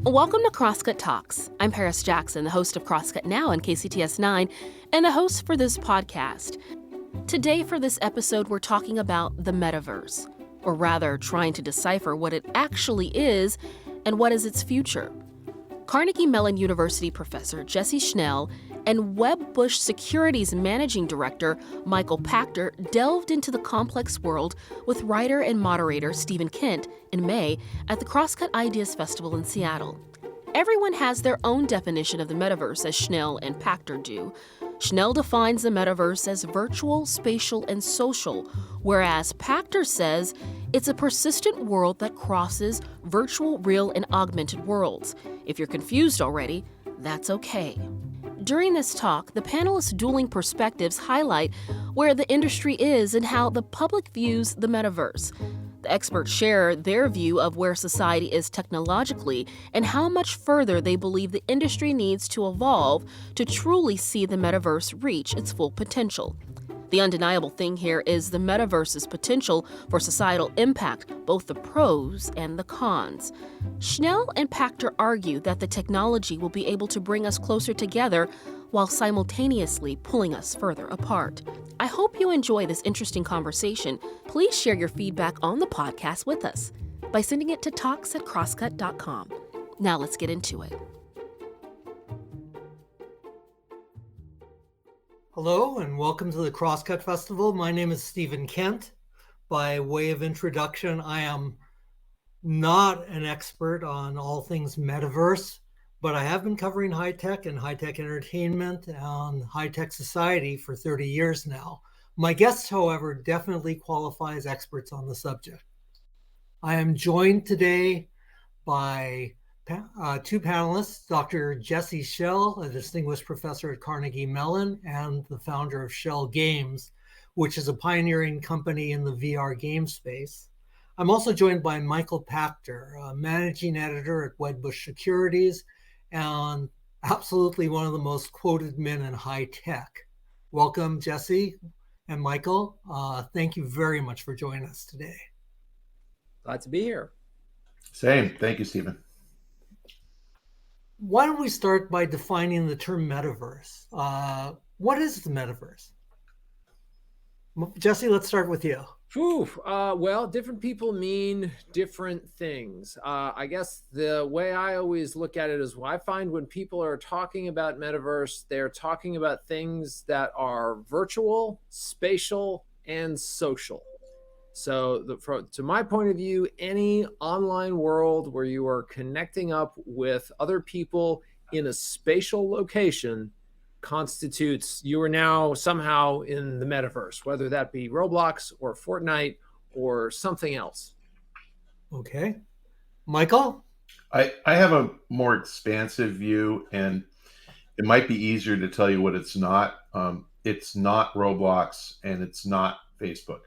Welcome to Crosscut Talks. I'm Paris Jackson, the host of Crosscut Now on KCTS 9, and the host for this podcast. Today for this episode, we're talking about the Metaverse, or rather trying to decipher what it actually is and what is its future. Carnegie Mellon University professor Jesse Schell and Wedbush Securities managing director Michael Pachter delved into the complex world with writer and moderator Stephen Kent in May at the Crosscut Ideas Festival in Seattle. Everyone has their own definition of the metaverse, as Schell and Pachter do. Schell defines the metaverse as virtual, spatial, and social, whereas Pachter says it's a persistent world that crosses virtual, real, and augmented worlds. If you're confused already, that's okay. During this talk, the panelists' dueling perspectives highlight where the industry is and how the public views the metaverse. The experts share their view of where society is technologically and how much further they believe the industry needs to evolve to truly see the metaverse reach its full potential. The undeniable thing here is the metaverse's potential for societal impact, both the pros and the cons. Schell and Pachter argue that the technology will be able to bring us closer together while simultaneously pulling us further apart. I hope you enjoy this interesting conversation. Please share your feedback on the podcast with us by sending it to talks@crosscut.com. Now let's get into it. Hello and welcome to the Crosscut Festival. My name is Stephen Kent. By way of introduction, I am not an expert on all things metaverse, but I have been covering high-tech and high-tech entertainment and high-tech society for 30 years now. My guests, however, definitely qualify as experts on the subject. I am joined today by two panelists, Dr. Jesse Schell, a distinguished professor at Carnegie Mellon and the founder of Schell Games, which is a pioneering company in the VR game space. I'm also joined by Michael Pachter, a managing editor at Wedbush Securities and absolutely one of the most quoted men in high tech. Welcome, Jesse and Michael. Thank you very much for joining us today. Glad to be here. Same. Thank you, Stephen. Why don't we start by defining the term metaverse? What is the metaverse? Jesse, let's start with you. Well, different people mean different things. I guess the way I always look at it is I find when people are talking about metaverse, they're talking about things that are virtual, spatial, and social. So to my point of view, any online world where you are connecting up with other people in a spatial location constitutes you are now somehow in the metaverse, whether that be Roblox or Fortnite or something else. Okay. Michael? I have a more expansive view, and it might be easier to tell you what it's not. It's not Roblox and it's not Facebook.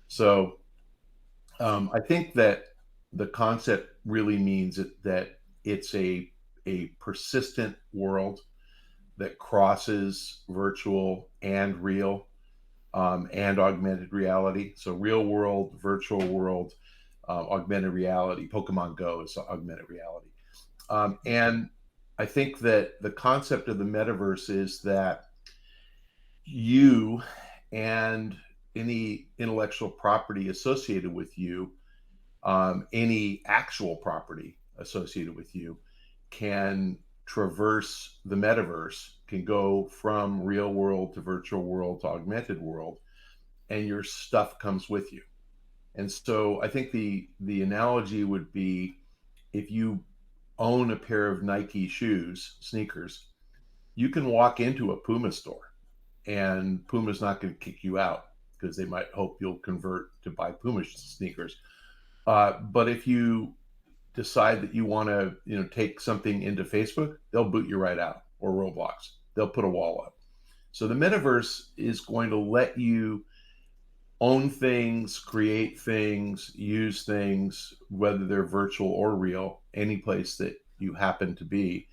So I think that the concept really means that it's a persistent world that crosses virtual and real and augmented reality. So real world, virtual world, augmented reality. Pokemon Go is augmented reality. And I think that the concept of the metaverse is that you and any intellectual property associated with you, any actual property associated with you, can traverse the metaverse, can go from real world to virtual world to augmented world, and your stuff comes with you. And so I think the analogy would be, if you own a pair of Nike shoes, sneakers, you can walk into a Puma store and Puma's not going to kick you out because they might hope you'll convert to buy Puma sneakers. But if you decide that you want to, take something into Facebook, they'll boot you right out, or Roblox. They'll put a wall up. So the metaverse is going to let you own things, create things, use things, whether they're virtual or real, any place that you happen to be.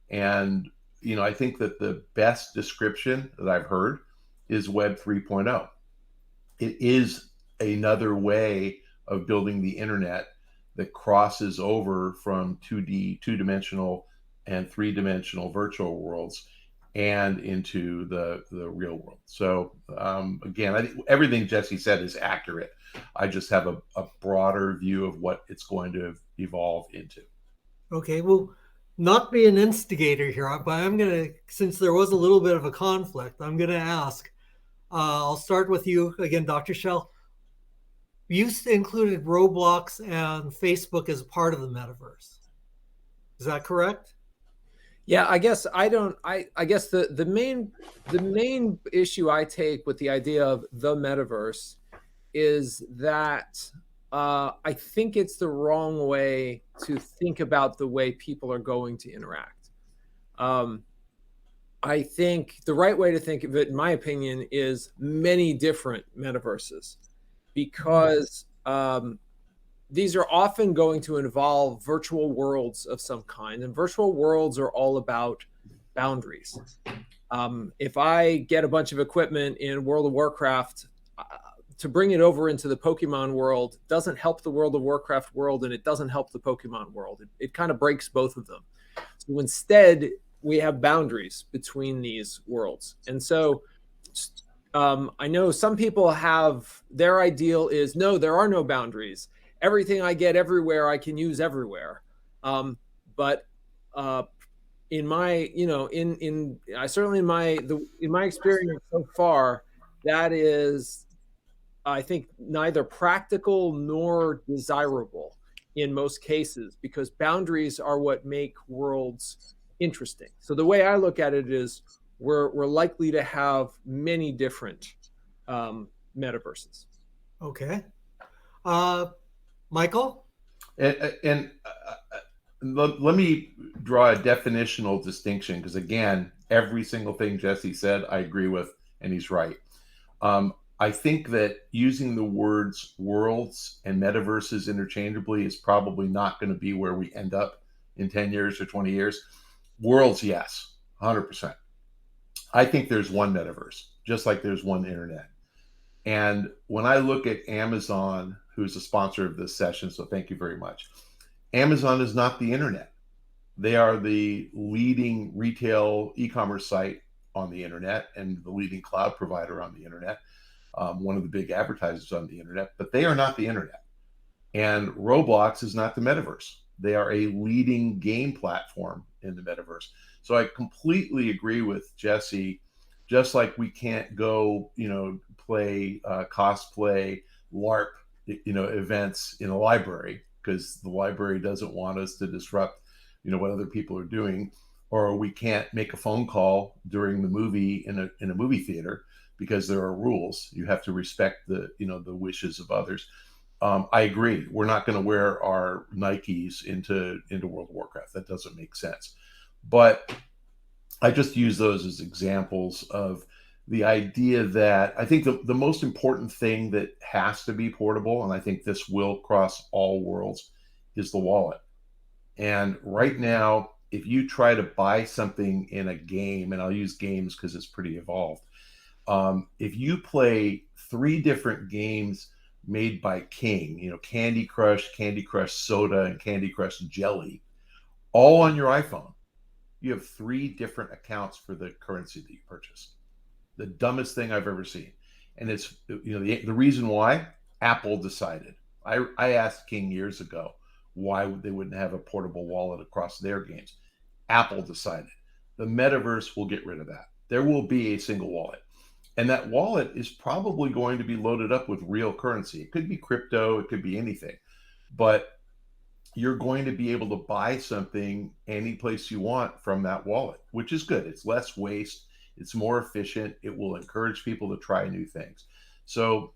And, I think that the best description that I've heard is Web 3.0. it is another way of building the internet that crosses over from 2D, two-dimensional and three-dimensional virtual worlds and into the real world. So again, I think everything Jesse said is accurate. I just have a broader view of what it's going to evolve into. Okay, well, not be an instigator here, but I'm going to, since there was a little bit of a conflict, I'm going to ask. I'll start with you again, Dr. Schell. You included Roblox and Facebook as part of the metaverse. Is that correct? Yeah, I guess I don't. I guess the main issue I take with the idea of the metaverse is that I think it's the wrong way to think about the way people are going to interact. I think the right way to think of it, in my opinion, is many different metaverses, because these are often going to involve virtual worlds of some kind, and virtual worlds are all about boundaries. If I get a bunch of equipment in World of Warcraft, to bring it over into the Pokemon world doesn't help the World of Warcraft world, and it doesn't help the Pokemon world. It kind of breaks both of them. So instead, we have boundaries between these worlds. And so I know some people have, their ideal is, no, there are no boundaries. Everything I get everywhere, I can use everywhere. But in my, certainly in my experience so far, that is, I think, neither practical nor desirable in most cases, because boundaries are what make worlds interesting. So the way I look at it is, we're likely to have many different metaverses. Okay. Michael? And let me draw a definitional distinction, because again, every single thing Jesse said, I agree with, and he's right. I think that using the words worlds and metaverses interchangeably is probably not going to be where we end up in 10 years or 20 years. Worlds, yes, 100%. I think there's one metaverse, just like there's one internet. And when I look at Amazon, who's a sponsor of this session, so thank you very much. Amazon is not the internet. They are the leading retail e-commerce site on the internet and the leading cloud provider on the internet, one of the big advertisers on the internet, but they are not the internet. And Roblox is not the metaverse. They are a leading game platform in the metaverse. So I completely agree with Jesse. Just like we can't go, play cosplay, LARP, events in a library, because the library doesn't want us to disrupt, what other people are doing, or we can't make a phone call during the movie in a movie theater because there are rules. You have to respect the wishes of others. I agree. We're not going to wear our Nikes into World of Warcraft. That doesn't make sense. But I just use those as examples of the idea that I think the most important thing that has to be portable, and I think this will cross all worlds, is the wallet. And right now, if you try to buy something in a game, and I'll use games because it's pretty evolved, if you play 3 different games made by King, Candy Crush Soda, and Candy Crush Jelly, all on your iPhone, you have 3 different accounts for the currency that you purchase. The dumbest thing I've ever seen. And it's, the reason why, Apple decided. I asked King years ago why they wouldn't have a portable wallet across their games. Apple decided. The metaverse will get rid of that. There will be a single wallet. And that wallet is probably going to be loaded up with real currency. It could be crypto, it could be anything. But you're going to be able to buy something any place you want from that wallet, which is good. It's less waste. It's more efficient. It will encourage people to try new things. So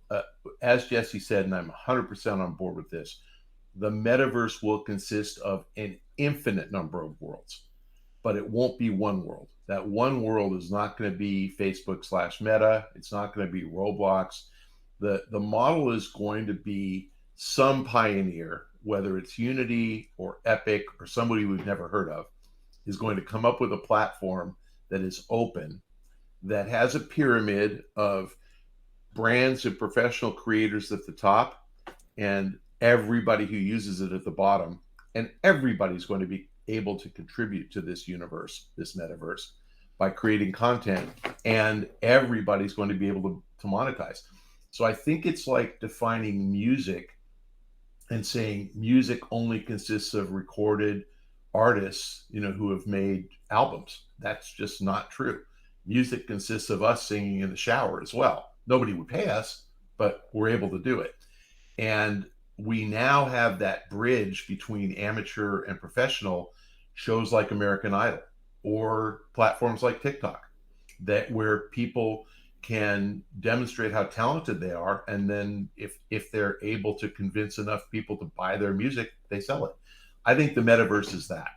as Jesse said, and I'm 100% on board with this, the metaverse will consist of an infinite number of worlds, but it won't be one world. That one world is not going to be Facebook/Meta. It's not going to be Roblox. The model is going to be some pioneer, whether it's Unity or Epic or somebody we've never heard of, is going to come up with a platform that is open, that has a pyramid of brands and professional creators at the top and everybody who uses it at the bottom. And everybody's going to be able to contribute to this universe, this metaverse, by creating content, and everybody's going to be able to monetize. So I think it's like defining music and saying music only consists of recorded artists, who have made albums. That's just not true. Music consists of us singing in the shower as well. Nobody would pay us, but we're able to do it. And we now have that bridge between amateur and professional, shows like American Idol or platforms like TikTok, that where people can demonstrate how talented they are, and then if they're able to convince enough people to buy their music, they sell it. I think the metaverse is that.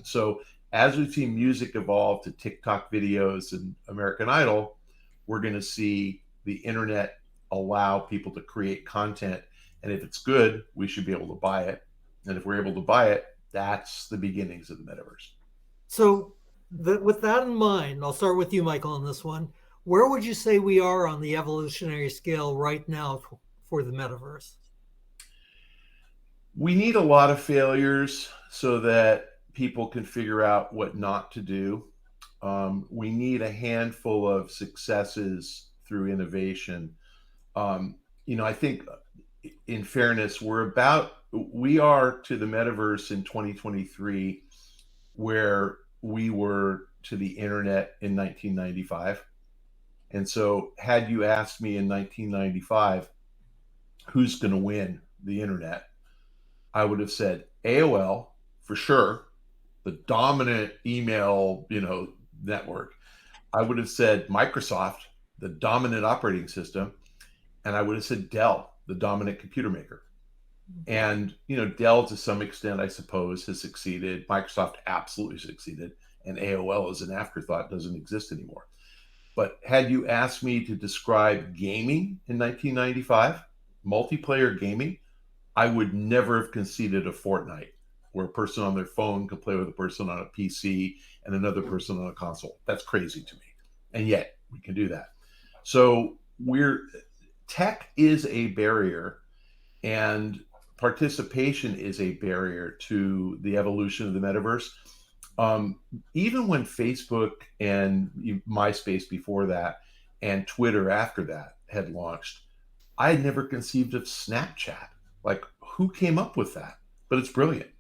So as we've seen music evolve to TikTok videos and American Idol, we're going to see the internet allow people to create content, and if it's good, we should be able to buy it. And if we're able to buy it, that's the beginnings of the metaverse. So with that in mind, I'll start with you, Michael, on this one. Where would you say we are on the evolutionary scale right now for the metaverse? We need a lot of failures so that people can figure out what not to do. We need a handful of successes through innovation. I think in fairness, we are to the metaverse in 2023 where we were to the internet in 1995. And so had you asked me in 1995, who's going to win the internet, I would have said AOL for sure, the dominant email, network. I would have said Microsoft, the dominant operating system, and I would have said Dell, the dominant computer maker. And, Dell to some extent, I suppose, has succeeded. Microsoft absolutely succeeded. And AOL as an afterthought doesn't exist anymore. But had you asked me to describe gaming in 1995, multiplayer gaming, I would never have conceded a Fortnite, where a person on their phone could play with a person on a PC and another person on a console. That's crazy to me. And yet we can do that. So tech is a barrier, and participation is a barrier to the evolution of the metaverse. Even when Facebook and MySpace before that and Twitter after that had launched, I had never conceived of Snapchat. Like, who came up with that? But it's brilliant.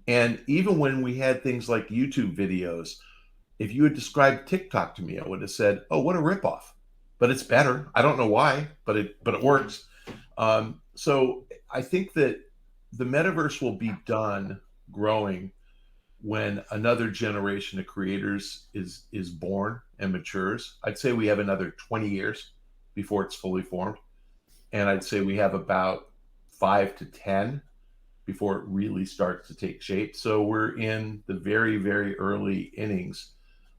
And even when we had things like YouTube videos, if you had described TikTok to me, I would have said, oh, what a ripoff. But it's better. I don't know why, but it works. So I think that the metaverse will be done growing when another generation of creators is born and matures. I'd say we have another 20 years before it's fully formed. And I'd say we have about 5 to 10 before it really starts to take shape. So we're in the very, very early innings.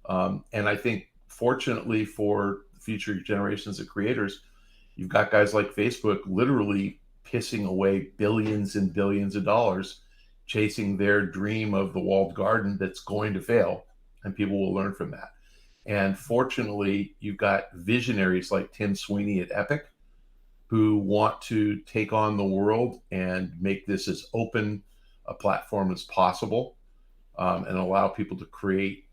And I think, fortunately for future generations of creators, you've got guys like Facebook literally pissing away billions and billions of dollars chasing their dream of the walled garden that's going to fail, and people will learn from that. And fortunately, you've got visionaries like Tim Sweeney at Epic who want to take on the world and make this as open a platform as possible, and allow people to create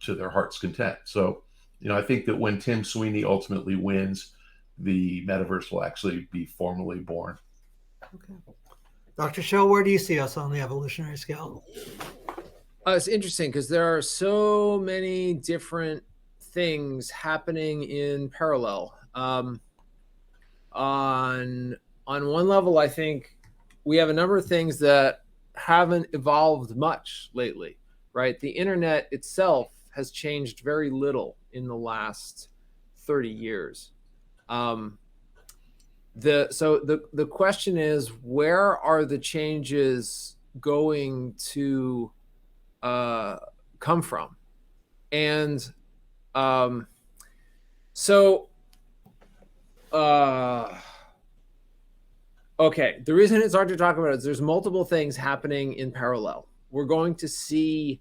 to their heart's content. So, I think that when Tim Sweeney ultimately wins, the metaverse will actually be formally born. Okay. Dr. Schell, where do you see us on the evolutionary scale? It's interesting because there are so many different things happening in parallel. On one level, I think we have a number of things that haven't evolved much lately, right? The internet itself has changed very little in the last 30 years. The question is, where are the changes going to come from? And okay, the reason it's hard to talk about is there's multiple things happening in parallel. We're going to see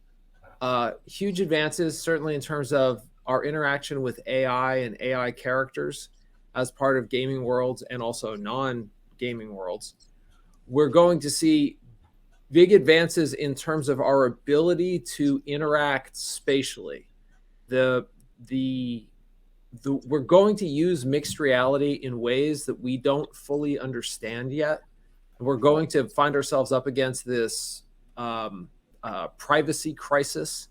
huge advances, certainly in terms of our interaction with AI and AI characters. as part of gaming worlds and also non-gaming worlds, we're going to see big advances in terms of our ability to interact spatially. We're going to use mixed reality in ways that we don't fully understand yet. We're going to find ourselves up against this privacy crisis,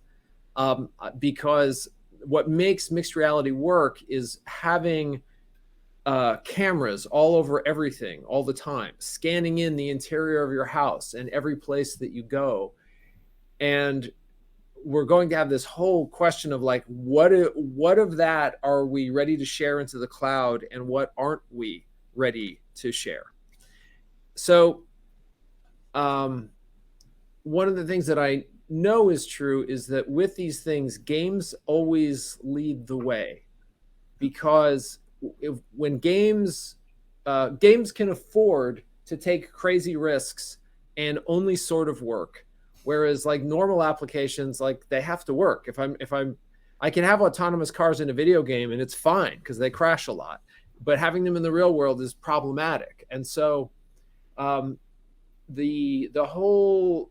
because what makes mixed reality work is having cameras all over everything all the time, scanning in the interior of your house and every place that you go. And we're going to have this whole question of like, what of that are we ready to share into the cloud and what aren't we ready to share? So one of the things that I know is true is that with these things, games always lead the way, because when games can afford to take crazy risks and only sort of work, whereas like normal applications, like they have to work. I can have autonomous cars in a video game and it's fine because they crash a lot, but having them in the real world is problematic. And so the whole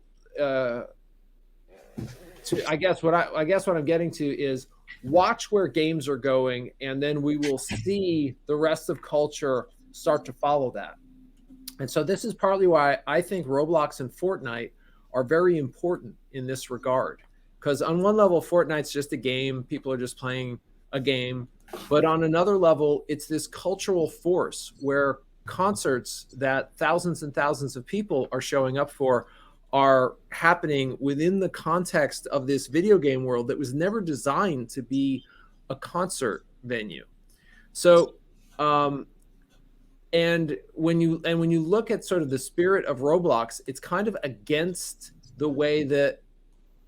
I guess what I'm getting to is watch where games are going, and then we will see the rest of culture start to follow that. And so this is partly why I think Roblox and Fortnite are very important in this regard, because on one level, Fortnite's just a game. People are just playing a game. But on another level, it's this cultural force where concerts that thousands and thousands of people are showing up for are happening within the context of this video game world that was never designed to be a concert venue. So, and when you look at sort of the spirit of Roblox, it's kind of against the way that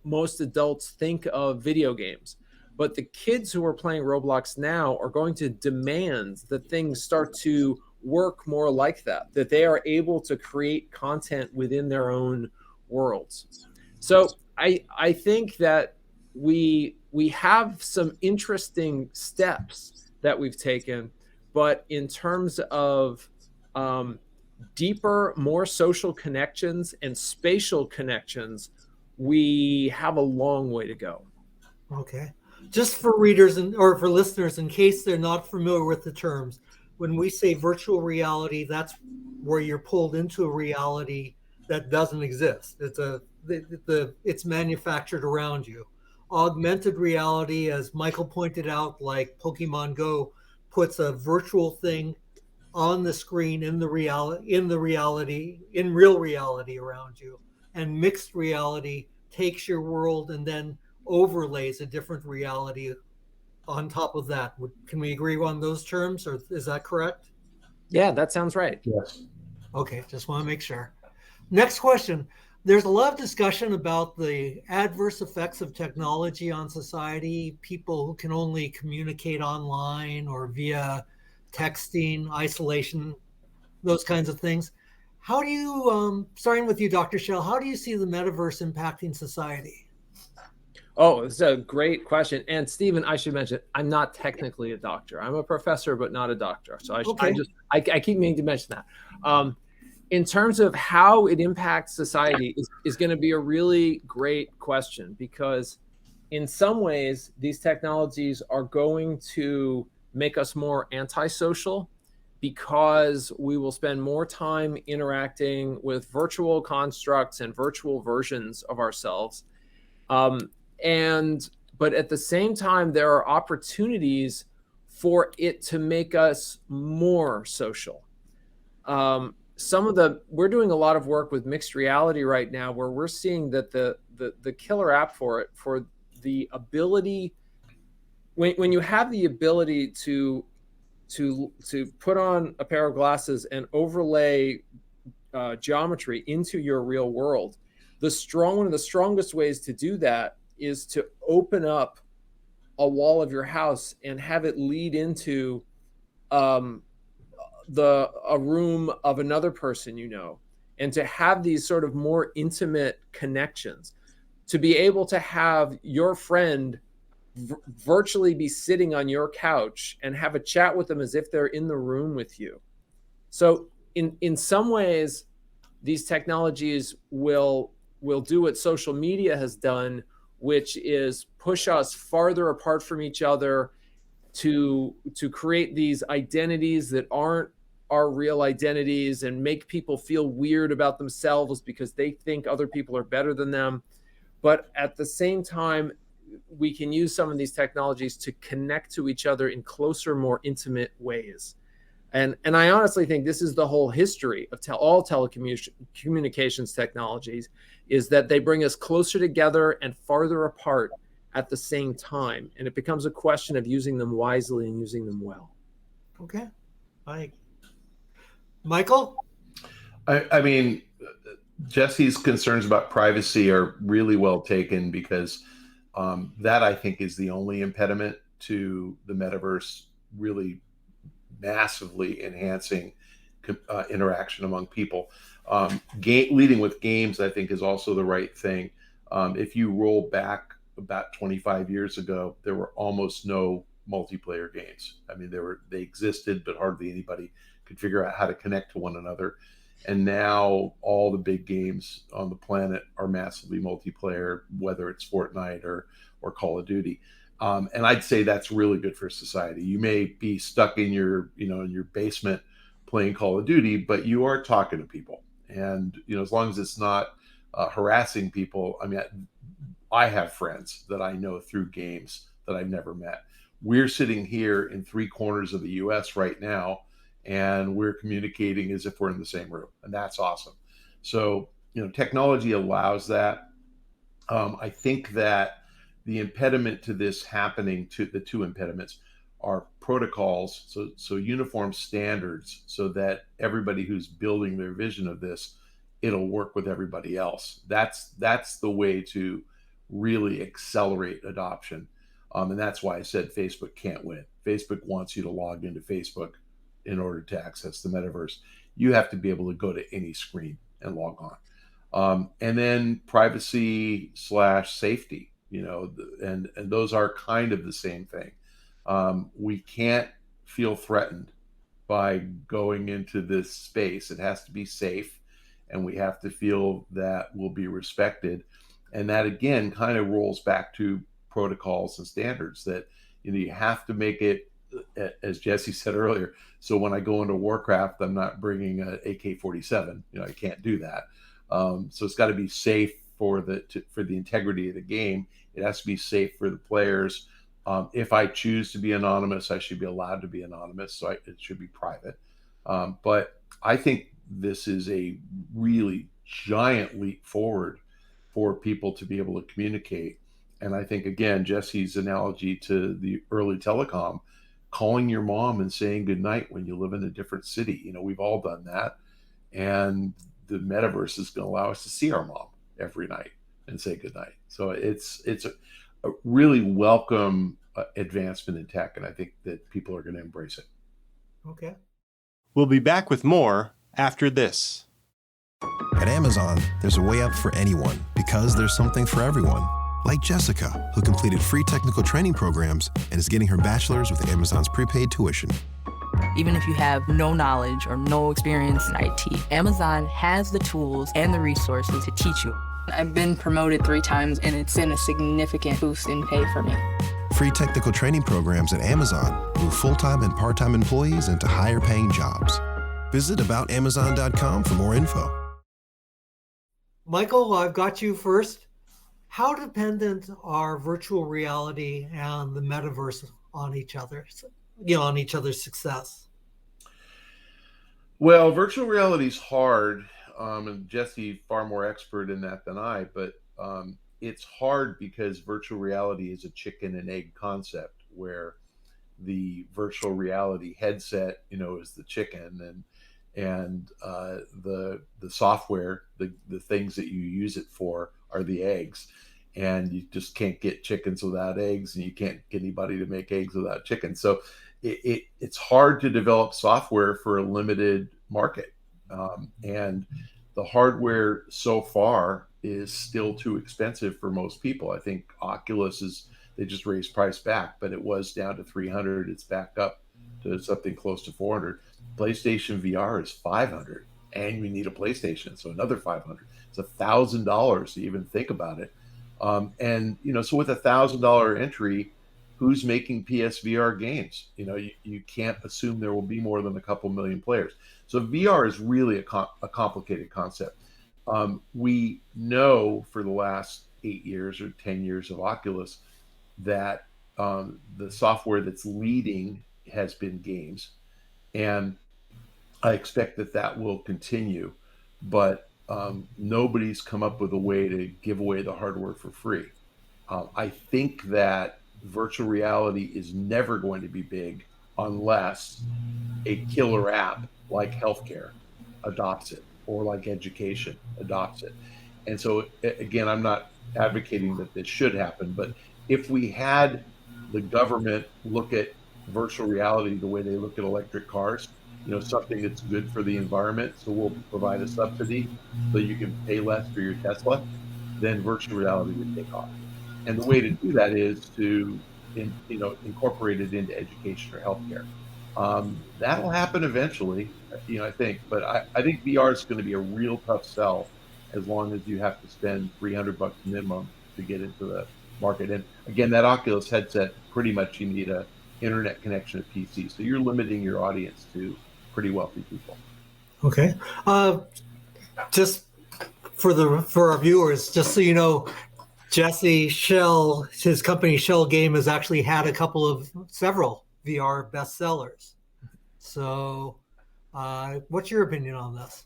most adults think of video games. But the kids who are playing Roblox now are going to demand that things start to work more like that they are able to create content within their own worlds. So I think that we have some interesting steps that we've taken, but in terms of deeper, more social connections and spatial connections, we have a long way to go. Okay. Just for readers or for listeners, in case they're not familiar with the terms, when we say virtual reality, that's where you're pulled into a reality that doesn't exist. It's manufactured around you. Augmented reality, as Michael pointed out, like Pokemon Go, puts a virtual thing on the screen in real reality around you. And mixed reality takes your world and then overlays a different reality on top of that. Can we agree on those terms, or is that correct? Yeah, that sounds right. Yes. Okay, just want to make sure. Next question. There's a lot of discussion about the adverse effects of technology on society, people who can only communicate online or via texting, isolation, those kinds of things. How do you, starting with you, Dr. Schell, how do you see the metaverse impacting society? Oh, it's a great question. And Stephen, I should mention, I'm not technically a doctor. I'm a professor, but not a doctor. So I keep meaning to mention that. In terms of how it impacts society is going to be a really great question, because in some ways, these technologies are going to make us more antisocial, because we will spend more time interacting with virtual constructs and virtual versions of ourselves. But at the same time, there are opportunities for it to make us more social. We're doing a lot of work with mixed reality right now, where we're seeing that the killer app for the ability, when you have the ability to put on a pair of glasses and overlay geometry into your real world, one of the strongest ways to do that is to open up a wall of your house and have it lead into a room of another person, and to have these sort of more intimate connections, to be able to have your friend virtually be sitting on your couch and have a chat with them as if they're in the room with you. So in some ways, these technologies will do what social media has done, which is push us farther apart from each other to create these identities that aren't our real identities and make people feel weird about themselves because they think other people are better than them. But at the same time, we can use some of these technologies to connect to each other in closer, more intimate ways. And I honestly think this is the whole history of all telecommunications technologies, is that they bring us closer together and farther apart at the same time. And it becomes a question of using them wisely and using them well. Okay. Michael? I mean, Jesse's concerns about privacy are really well taken, because that, I think, is the only impediment to the metaverse really massively enhancing interaction among people. Leading with games, I think, is also the right thing. If you roll back about 25 years ago, there were almost no multiplayer games. I mean, they existed, but hardly anybody could figure out how to connect to one another. And now all the big games on the planet are massively multiplayer, whether it's Fortnite or Call of Duty. And I'd say that's really good for society. You may be stuck in your basement playing Call of Duty, but you are talking to people. And, as long as it's not harassing people. I mean, I have friends that I know through games that I've never met. We're sitting here in 3 corners of the US right now, and we're communicating as if we're in the same room. And that's awesome. So, technology allows that. I think that the impediment to this happening, to the 2 impediments, are protocols, so uniform standards, so that everybody who's building their vision of this, it'll work with everybody else. That's the way to really accelerate adoption. And that's why I said Facebook can't win. Facebook wants you to log into Facebook in order to access the metaverse. You have to be able to go to any screen and log on. And then privacy / safety, and those are kind of the same thing. We can't feel threatened by going into this space. It has to be safe, and we have to feel that we'll be respected. And that, again, kind of rolls back to protocols and standards that, you have to make it, as Jesse said earlier. So when I go into Warcraft, I'm not bringing an AK-47. I can't do that. So it's got to be safe for the integrity of the game. It has to be safe for the players. If I choose to be anonymous, I should be allowed to be anonymous. So it should be private. But I think this is a really giant leap forward for people to be able to communicate. And I think, again, Jesse's analogy to the early telecom, calling your mom and saying goodnight when you live in a different city. We've all done that. And the metaverse is going to allow us to see our mom every night and say goodnight. So it's a really welcome advancement in tech. And I think that people are going to embrace it. Okay. We'll be back with more after this. At Amazon, there's a way up for anyone, because there's something for everyone. Like Jessica, who completed free technical training programs and is getting her bachelor's with Amazon's prepaid tuition. Even if you have no knowledge or no experience in IT, Amazon has the tools and the resources to teach you. I've been promoted 3 times, and it's been a significant boost in pay for me. Free technical training programs at Amazon move full-time and part-time employees into higher-paying jobs. Visit aboutamazon.com for more info. Michael, I've got you first. How dependent are virtual reality and the metaverse on each other, on each other's success? Well, virtual reality is hard, and Jesse far more expert in that than I, but it's hard because virtual reality is a chicken and egg concept, where the virtual reality headset, is the chicken, and the software, the things that you use it for, are the eggs. And you just can't get chickens without eggs, and you can't get anybody to make eggs without chickens. So it's hard to develop software for a limited market. And the hardware so far is still too expensive for most people. I think Oculus They just raised price back, but it was down to 300. It's back up to something close to 400. PlayStation VR is 500, and you need a PlayStation, so another 500. It's $1,000 to even think about it. And so with $1,000 entry, who's making PSVR games? You can't assume there will be more than a couple million players. So VR is really a complicated concept. We know for the last 8 years or 10 years of Oculus that the software that's leading has been games, and I expect that will continue, but nobody's come up with a way to give away the hardware for free. I think that virtual reality is never going to be big unless a killer app like healthcare adopts it, or like education adopts it. And so again, I'm not advocating that this should happen, but if we had the government look at virtual reality the way they look at electric cars, something that's good for the environment, so we'll provide a subsidy so you can pay less for your Tesla, then virtual reality would take off. And the way to do that is to incorporate it into education or healthcare. That'll happen eventually, I think, but I think VR is going to be a real tough sell as long as you have to spend $300 minimum to get into the market. And again, that Oculus headset, pretty much you need a internet connection to PC, so you're limiting your audience to pretty wealthy people. Okay. Just for our viewers, just so you know, Jesse Schell, his company Schell Game, has actually had several VR bestsellers. So, what's your opinion on this?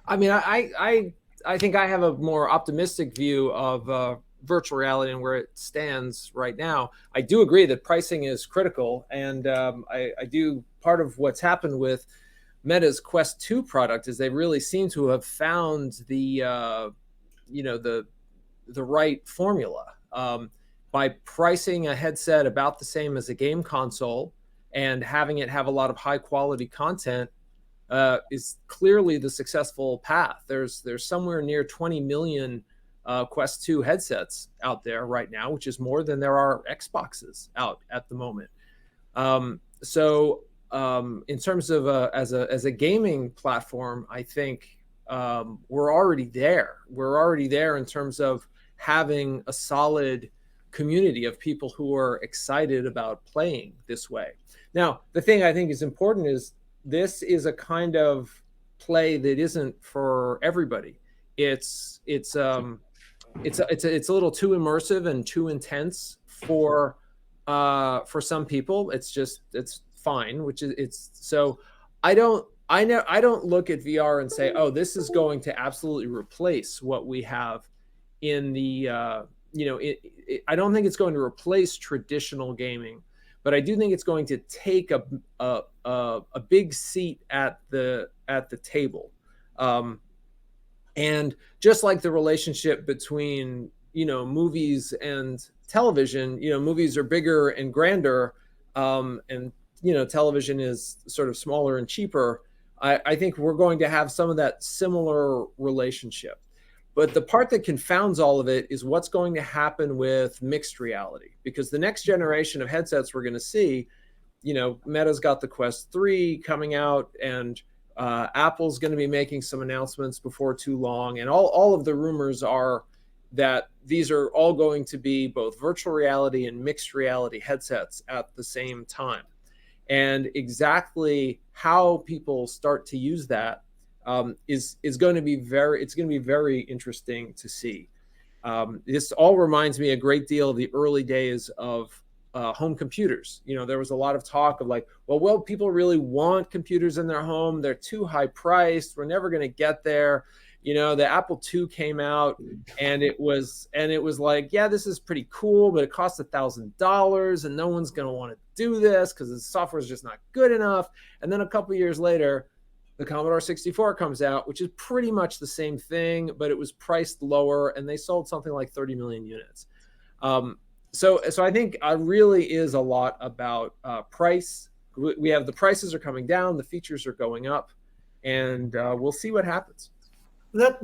I mean, I think I have a more optimistic view of virtual reality and where it stands right now. I do agree that pricing is critical, and I do. Part of what's happened with Meta's Quest 2 product is they really seem to have found the right formula by pricing a headset about the same as a game console and having it have a lot of high quality content. Is clearly the successful path. There's somewhere near 20 million Quest 2 headsets out there right now, which is more than there are Xboxes out at the moment. In terms of as a gaming platform, I think we're already there. We're already there in terms of having a solid community of people who are excited about playing this way. Now, the thing I think is important is this is a kind of play that isn't for everybody. It's a little too immersive and too intense for some people. It's fine, so I don't look at VR and say, oh, this is going to absolutely replace what we have in the I don't think it's going to replace traditional gaming, but I do think it's going to take a big seat at the table. And just like the relationship between movies and television, movies are bigger and grander, and television is sort of smaller and cheaper. I think we're going to have some of that similar relationship. But the part that confounds all of it is what's going to happen with mixed reality, because the next generation of headsets we're going to see, Meta's got the Quest 3 coming out, and Apple's going to be making some announcements before too long. And all of the rumors are that these are all going to be both virtual reality and mixed reality headsets at the same time. And exactly how people start to use that is going to be very interesting to see. This all reminds me a great deal of the early days of home computers. There was a lot of talk of like, well, people really want computers in their home. They're too high priced. We're never going to get there. The Apple II came out, and it was like, yeah, this is pretty cool, but it costs $1,000, and no one's going to want to do this because the software is just not good enough. And then a couple of years later, the Commodore 64 comes out, which is pretty much the same thing, but it was priced lower, and they sold something like 30 million units. So I think really is a lot about price. We have the prices are coming down, the features are going up, and we'll see what happens. But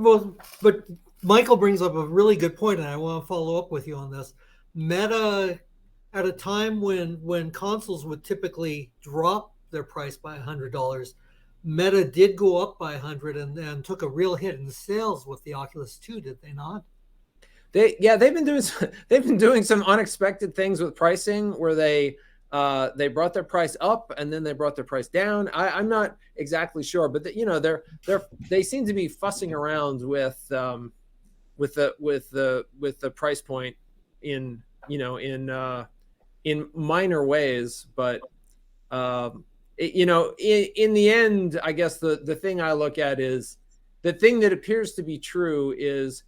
Michael brings up a really good point, and I want to follow up with you on this. Meta, at a time when consoles would typically drop their price by $100, Meta did go up by 100 and took a real hit in sales with the Oculus 2, did they not? They've been doing some unexpected things with pricing where they brought their price up and then they brought their price down. I'm not exactly sure, but they seem to be fussing around with the price point in minor ways, but in the end, I guess the thing I look at is the thing that appears to be true is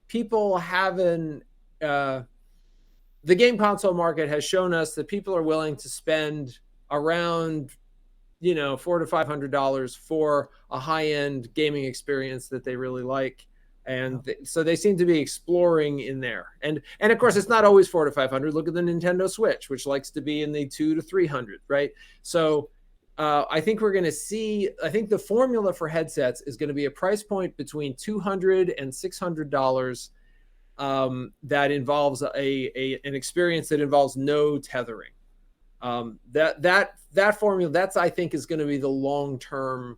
people haven't. The game console market has shown us that people are willing to spend around, $400 to $500 for a high-end gaming experience that they really like. And so they seem to be exploring in there. And of course, it's not always $400 to $500. Look at the Nintendo Switch, which likes to be in the $200 to $300, right? So I think we're going to see, I think the formula for headsets is going to be a price point between $200 and $600 that involves an experience that involves no tethering. That formula, I think, is going to be the long-term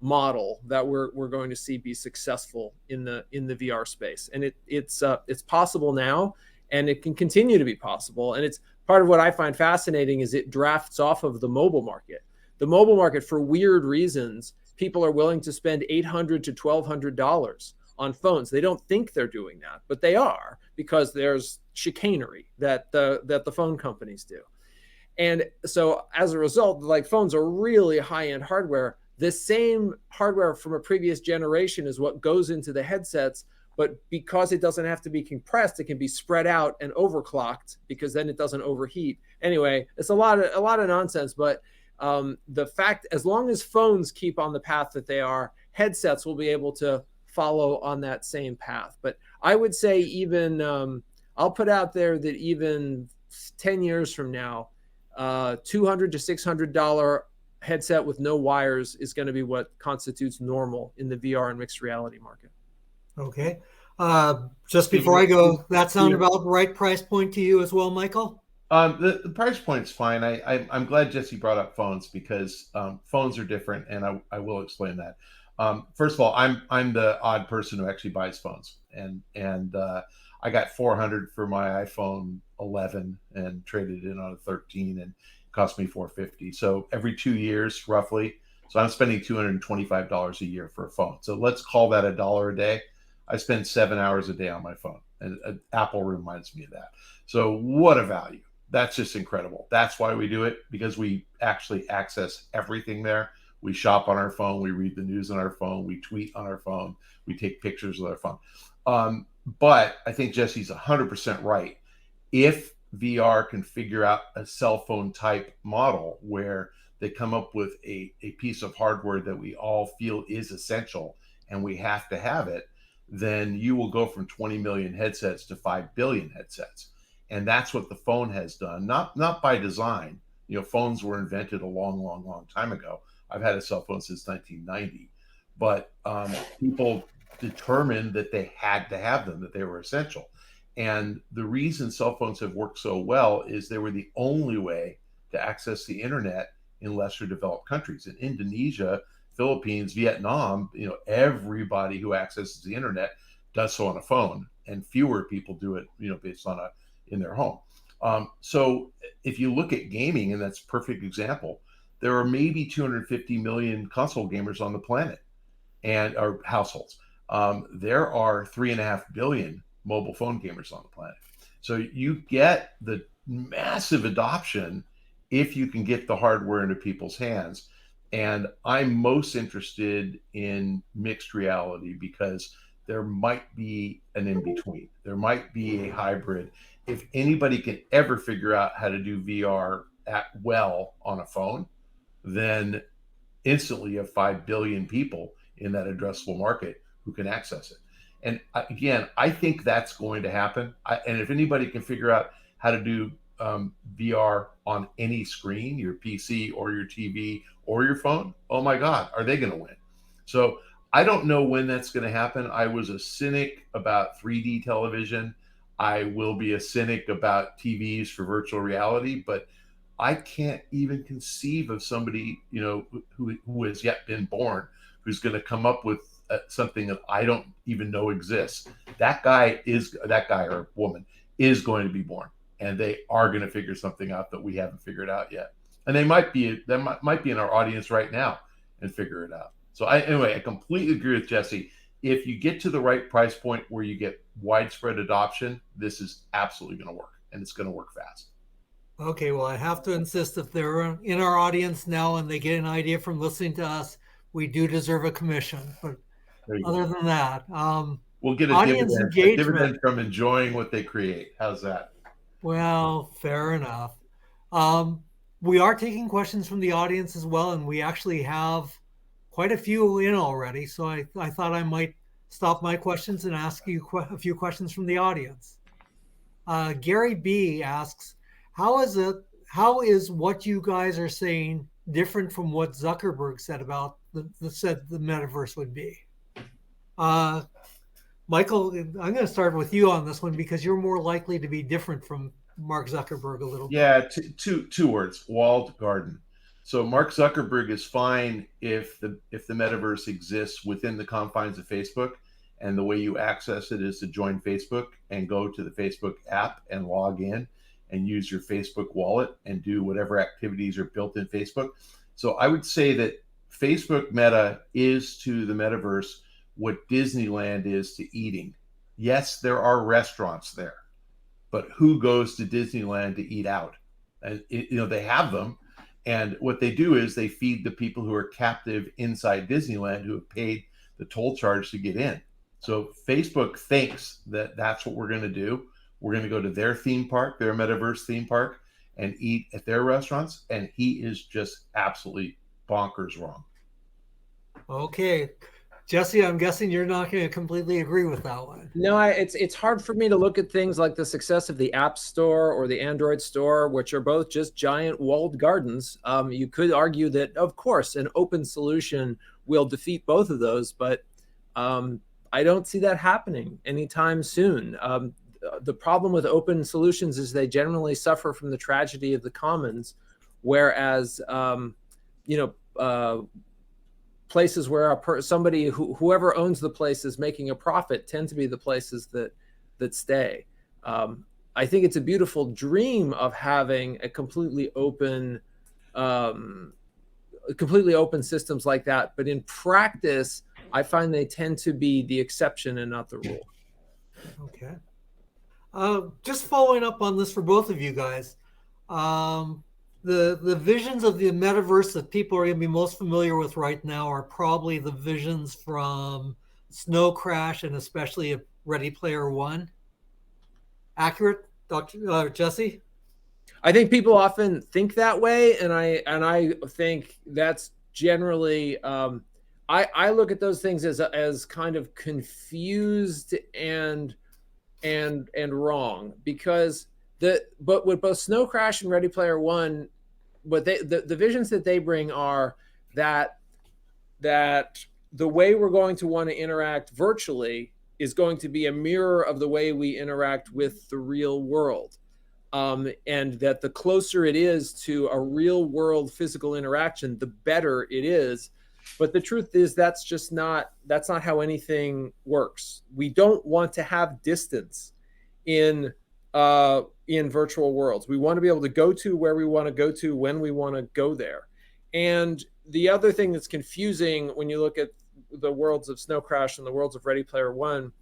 model that we're going to see be successful in the VR space. And it's possible now, and it can continue to be possible. And it's part of what I find fascinating is it drafts off of the mobile market. The mobile market, for weird reasons, people are willing to spend $800 to $1,200 on phones. They don't think they're doing that, but they are, because there's chicanery that the phone companies do. And so as a result, like, phones are really high-end hardware. The same hardware from a previous generation is what goes into the headsets, but because it doesn't have to be compressed, it can be spread out and overclocked, because then it doesn't overheat. Anyway, it's a lot of nonsense, but the fact, as long as phones keep on the path that they are, headsets will be able to follow on that same path. But I would say even, I'll put out there that even 10 years from now, $200 to $600 headset with no wires is going to be what constitutes normal in the VR and mixed reality market. Okay. Just before I go, that sound about the right price point to you as well, Michael? The price point's fine. I'm glad Jesse brought up phones, because phones are different, and I will explain that. First of all, I'm the odd person who actually buys phones, and I got $400 for my iPhone 11 and traded in on a 13, and it cost me $450. So every 2 years, roughly. So I'm spending $225 a year for a phone. So let's call that $1 a day. I spend 7 hours a day on my phone, and Apple reminds me of that. So what a value. That's just incredible. That's why we do it, because we actually access everything there. We shop on our phone. We read the news on our phone. We tweet on our phone. We take pictures with our phone. But I think Jesse's 100% right. If VR can figure out a cell phone type model where they come up with a piece of hardware that we all feel is essential and we have to have it, then you will go from 20 million headsets to 5 billion headsets. And that's what the phone has done, not by design. Phones were invented a long time ago. I've had a cell phone since 1990, but people determined that they had to have them, that they were essential. And the reason cell phones have worked so well is they were the only way to access the internet in lesser developed countries. In Indonesia, Philippines, Vietnam, everybody who accesses the internet does so on a phone, and fewer people do it, based on in their home. So if you look at gaming, and that's a perfect example, there are maybe 250 million console gamers on the planet, or households. There are 3.5 billion mobile phone gamers on the planet. So you get the massive adoption if you can get the hardware into people's hands. And I'm most interested in mixed reality, because there might be an in-between. There might be a hybrid. If anybody can ever figure out how to do VR well on a phone, then instantly you have 5 billion people in that addressable market who can access it. And again, I think that's going to happen. And if anybody can figure out how to do VR on any screen, your PC or your TV or your phone, oh my God, are they going to win? So I don't know when that's going to happen. I was a cynic about 3D television. I will be a cynic about TVs for virtual reality, but I can't even conceive of somebody, who has yet been born, who's going to come up with something that I don't even know exists. That guy or woman is going to be born, and they are going to figure something out that we haven't figured out yet. And they might be in our audience right now and figure it out. So I completely agree with Jesse. If you get to the right price point where you get widespread adoption, this is absolutely going to work, and it's going to work fast. Okay, well, I have to insist, if they're in our audience now and they get an idea from listening to us, we do deserve a commission. But other than that, we'll get a dividend from enjoying what they create. How's that? Well, fair enough. We are taking questions from the audience as well, and we actually have quite a few in already. So I thought I might stop my questions and ask you a few questions from the audience. Gary B asks, how is what you guys are saying different from what Zuckerberg said about the metaverse would be? Michael, I'm going to start with you on this one because you're more likely to be different from Mark Zuckerberg a little bit. Yeah, two words: walled garden. So Mark Zuckerberg is fine if the metaverse exists within the confines of Facebook, and the way you access it is to join Facebook and go to the Facebook app and log in and use your Facebook wallet and do whatever activities are built in Facebook. So I would say that Facebook Meta is to the metaverse what Disneyland is to eating. Yes, there are restaurants there, but who goes to Disneyland to eat out? And they have them, and what they do is they feed the people who are captive inside Disneyland who have paid the toll charge to get in. So Facebook thinks that that's what we're going to do. We're going to go to their theme park, their metaverse theme park, and eat at their restaurants, and he is just absolutely bonkers wrong. Okay. Jesse, I'm guessing you're not going to completely agree with that one. No, it's hard for me to look at things like the success of the App Store or the Android Store, which are both just giant walled gardens. You could argue that, of course, an open solution will defeat both of those, but I don't see that happening anytime soon. The problem with open solutions is they generally suffer from the tragedy of the commons, whereas places where whoever owns the place is making a profit tend to be the places that stay. I think it's a beautiful dream of having a completely open systems like that, but in practice, I find they tend to be the exception and not the rule. Okay. Just following up on this for both of you guys, the visions of the metaverse that people are going to be most familiar with right now are probably the visions from Snow Crash and especially Ready Player One. Accurate, Dr. Jesse? I think people often think that way, and I think that's generally. I look at those things as kind of confused and wrong, because but with both Snow Crash and Ready Player One, what the visions that they bring are that the way we're going to want to interact virtually is going to be a mirror of the way we interact with the real world, and that the closer it is to a real world physical interaction, the better it is. But the truth is that's not how anything works. We don't want to have distance in virtual worlds. We want to be able to go to where we want to go to when we want to go there. And the other thing that's confusing when you look at the worlds of Snow Crash and the worlds of Ready Player One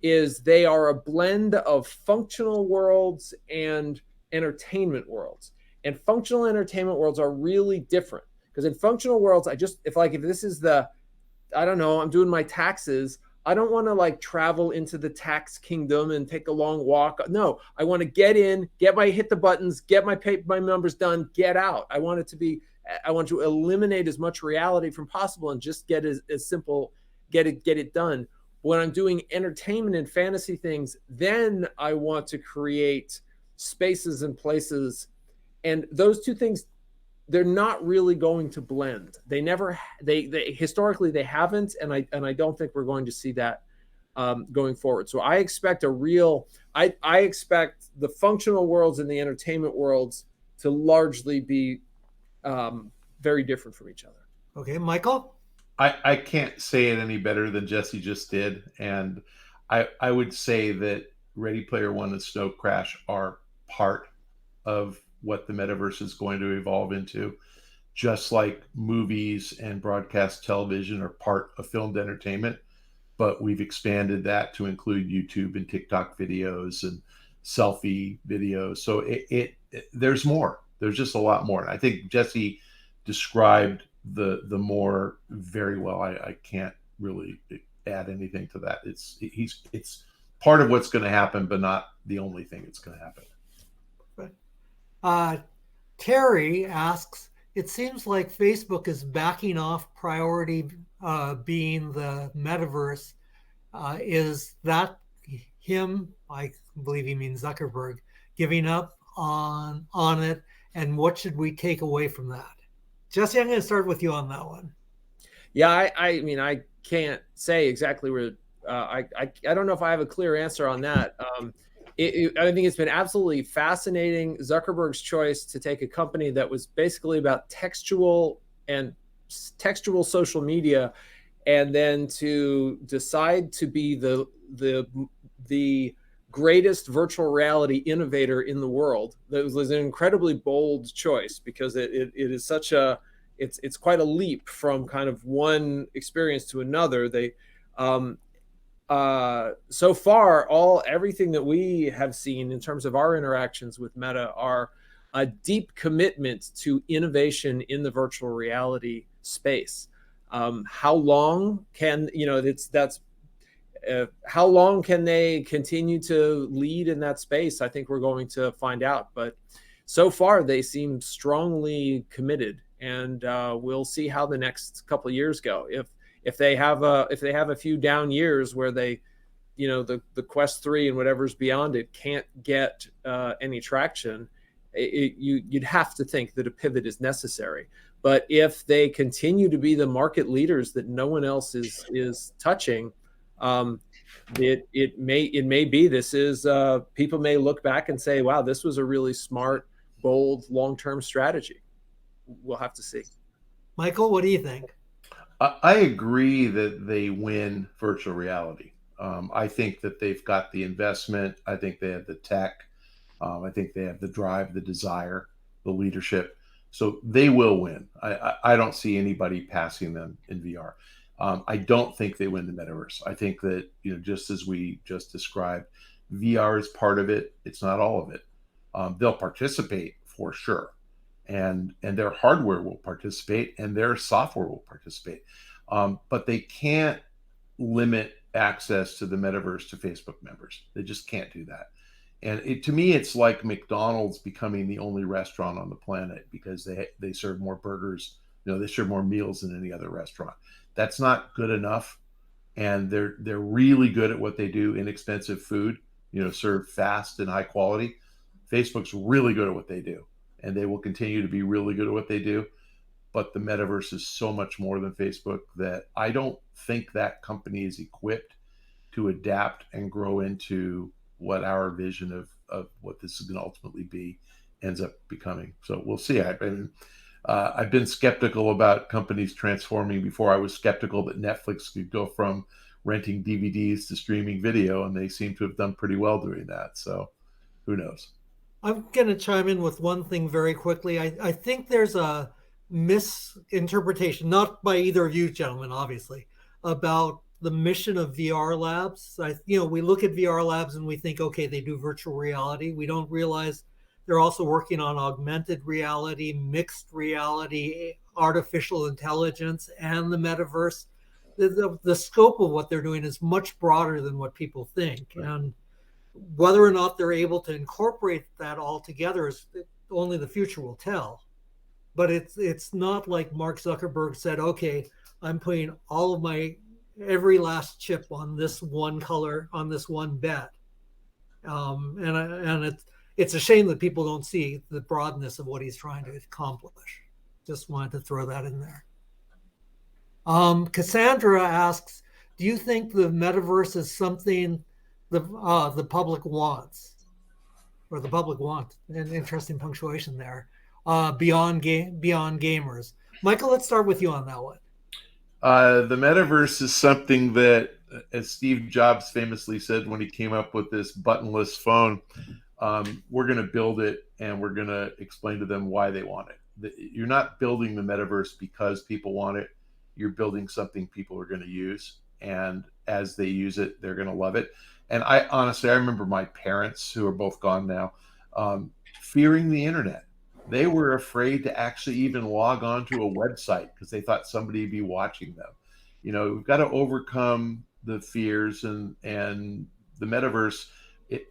is they are a blend of functional worlds and entertainment worlds. And functional entertainment worlds are really different. Because in functional worlds, if this is I'm doing my taxes, I don't want to travel into the tax kingdom and take a long walk. No, I want to get in, hit the buttons, get my numbers done, get out. I want to eliminate as much reality from possible and just get as simple, get it done. When I'm doing entertainment and fantasy things, then I want to create spaces and places, and those two things, they're not really going to blend. They historically they haven't, and I don't think we're going to see that going forward. So I expect I expect the functional worlds and the entertainment worlds to largely be very different from each other. Okay, Michael? I can't say it any better than Jesse just did. And I would say that Ready Player One and Snow Crash are part of what the metaverse is going to evolve into, just like movies and broadcast television are part of filmed entertainment. But we've expanded that to include YouTube and TikTok videos and selfie videos. So there's more. There's just a lot more. And I think Jesse described the more very well. I can't really add anything to that. It's part of what's going to happen, but not the only thing that's going to happen. Terry asks, it seems like Facebook is backing off priority being the metaverse. Is that him? I believe he means Zuckerberg, giving up on it. And what should we take away from that? Jesse, I'm going to start with you on that one. Yeah, I mean, I can't say exactly where. I don't know if I have a clear answer on that. I think it's been absolutely fascinating, Zuckerberg's choice to take a company that was basically about textual social media, and then to decide to be the greatest virtual reality innovator in the world. That was an incredibly bold choice, because it is such a it's quite a leap from kind of one experience to another. They so far, everything that we have seen in terms of our interactions with Meta are a deep commitment to innovation in the virtual reality space. How long can how long can they continue to lead in that space? I think we're going to find out. But so far, they seem strongly committed, and we'll see how the next couple of years go. If they have a few down years where they, the Quest 3 and whatever's beyond it can't get any traction, you'd have to think that a pivot is necessary. But if they continue to be the market leaders that no one else is touching, it may be people may look back and say, wow, this was a really smart, bold, long-term strategy. We'll have to see. Michael, what do you think? I agree that they win virtual reality. I think that they've got the investment. I think they have the tech. I think they have the drive, the desire, the leadership. So they will win. I don't see anybody passing them in VR. I don't think they win the metaverse. I think that, just as we just described, VR is part of it. It's not all of it. They'll participate for sure. And their hardware will participate and their software will participate. But they can't limit access to the metaverse to Facebook members. They just can't do that. And to me, it's like McDonald's becoming the only restaurant on the planet because they serve more burgers, they serve more meals than any other restaurant. That's not good enough. And they're really good at what they do, inexpensive food, served fast and high quality. Facebook's really good at what they do, and they will continue to be really good at what they do. But the metaverse is so much more than Facebook that I don't think that company is equipped to adapt and grow into what our vision of what this is going to ultimately be ends up becoming. So we'll see. I've been skeptical about companies transforming before I was skeptical that Netflix could go from renting DVDs to streaming video, and they seem to have done pretty well doing that. So who knows? I'm going to chime in with one thing very quickly. I think there's a misinterpretation, not by either of you gentlemen, obviously, about the mission of VR labs. We look at VR labs and we think, okay, they do virtual reality. We don't realize they're also working on augmented reality, mixed reality, artificial intelligence, and the metaverse. The scope of what they're doing is much broader than what people think. Right. And whether or not they're able to incorporate that all together is only the future will tell. But it's not like Mark Zuckerberg said, okay, I'm putting all of every last chip on this one color, on this one bet. And it's a shame that people don't see the broadness of what he's trying to accomplish. Just wanted to throw that in there. Cassandra asks, do you think the metaverse is something the public wants, or the public want? An interesting punctuation there. Beyond gamers. Michael, let's start with you on that one. The metaverse is something that, as Steve Jobs famously said when he came up with this buttonless phone, we're going to build it and we're going to explain to them why they want it. You're not building the metaverse because people want it. You're building something people are going to use. And as they use it, they're going to love it. And I remember my parents, who are both gone now, fearing the internet. They were afraid to actually even log on to a website because they thought somebody would be watching them. We've got to overcome the fears, and the metaverse,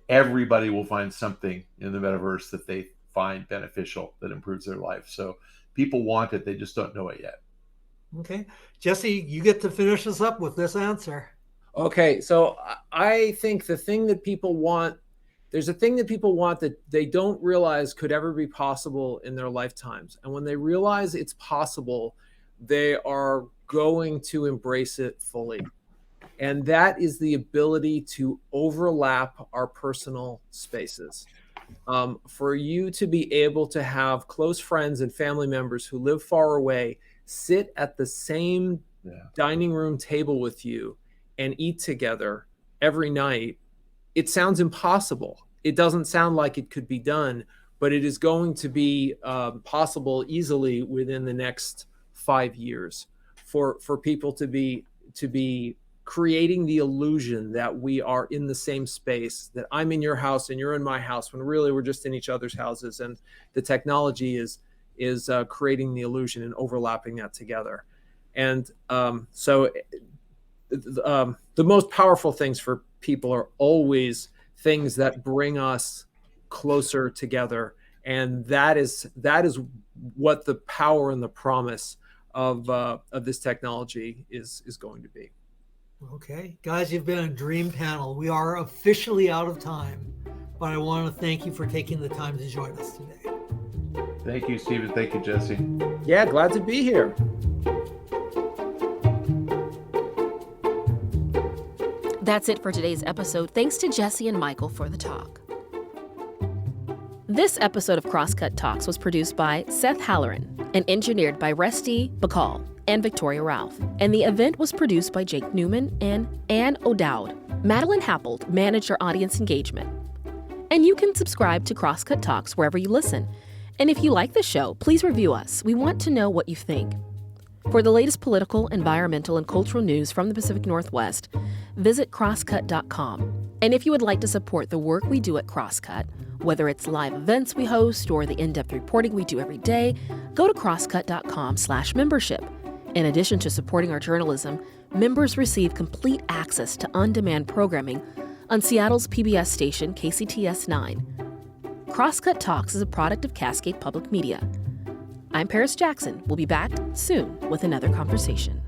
everybody will find something in the metaverse that they find beneficial, that improves their life. So people want it, they just don't know it yet. Okay. Jesse, you get to finish us up with this answer. Okay, so I think the thing that people want, there's a thing that people want that they don't realize could ever be possible in their lifetimes. And when they realize it's possible, they are going to embrace it fully. And that is the ability to overlap our personal spaces. For you to be able to have close friends and family members who live far away sit at the same dining room table with you and eat together every night, it sounds impossible. It doesn't sound like it could be done, but it is going to be possible easily within the next 5 years for people to be creating the illusion that we are in the same space, that I'm in your house and you're in my house, when really we're just in each other's houses, and the technology is creating the illusion and overlapping that together. And so the most powerful things for people are always things that bring us closer together, and that is what the power and the promise of this technology is going to be. Okay, guys, you've been a dream panel. We are officially out of time, but I want to thank you for taking the time to join us today. Thank you, Stephen. Thank you, Jesse. Yeah, glad to be here. That's it for today's episode. Thanks to Jesse and Michael for the talk. This episode of Crosscut Talks was produced by Seth Halloran and engineered by Resti Bakal and Victoria Ralph. And the event was produced by Jake Newman and Ann O'Dowd. Madeline Happold managed our audience engagement. And you can subscribe to Crosscut Talks wherever you listen. And if you like the show, please review us. We want to know what you think. For the latest political, environmental, and cultural news from the Pacific Northwest, visit crosscut.com. And if you would like to support the work we do at Crosscut, whether it's live events we host or the in-depth reporting we do every day, go to crosscut.com/membership. In addition to supporting our journalism, members receive complete access to on-demand programming on Seattle's PBS station, KCTS 9. Crosscut Talks is a product of Cascade Public Media. I'm Paris Jackson. We'll be back soon with another conversation.